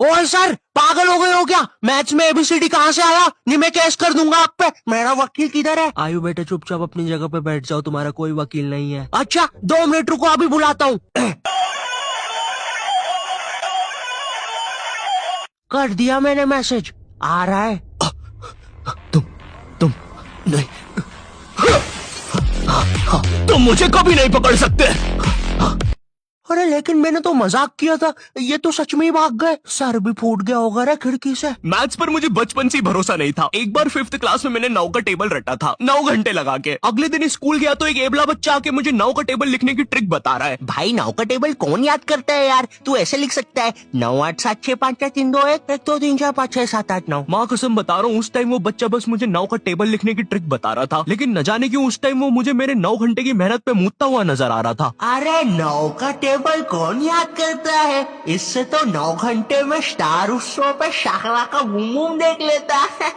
ओए सर, पागल हो गए हो क्या? मैथ्स में एबीसीडी कहाँ से आया? नहीं, मैं केस कर दूंगा आप पे। मेरा वकील किधर है? आयु बेटा, चुपचाप अपनी जगह पे बैठ जाओ, तुम्हारा कोई वकील नहीं है। अच्छा, 2 मिनट रुको, अभी बुलाता हूँ। कर दिया मैंने मैसेज, आ रहा है। तुम नहीं, तुम मुझे कभी नहीं पकड़ सकते। अरे लेकिन मैंने तो मजाक किया था, ये तो सच में ही भाग गए। सर भी फूट गया होगा रे खिड़की से। मैथ्स पर मुझे बचपन से ही भरोसा नहीं था। एक बार 5th क्लास में मैंने 9 का टेबल रटा था, 9 घंटे लगा के। अगले दिन स्कूल गया तो एक एबला बच्चा आके मुझे 9 का टेबल लिखने की ट्रिक बता रहा है। भाई 9 का टेबल कौन याद करता है यार? तू ऐसे लिख सकता है, 9 8 7 6 5 4 3 2 1 1 2 3 4 5 6 7 8 9। माँ कसम बता रहा हूँ, उस टाइम वो बच्चा बस मुझे 9 का टेबल लिखने की ट्रिक बता रहा था, लेकिन न जाने क्यों उस टाइम वो मुझे मेरे 9 घंटे की मेहनत पे मूतता हुआ नजर आ रहा था। अरे 9 का टेबल कौन याद करता है? इससे तो 9 घंटे में स्टार उत्सव पे शाकला का बूम बूम देख लेता है।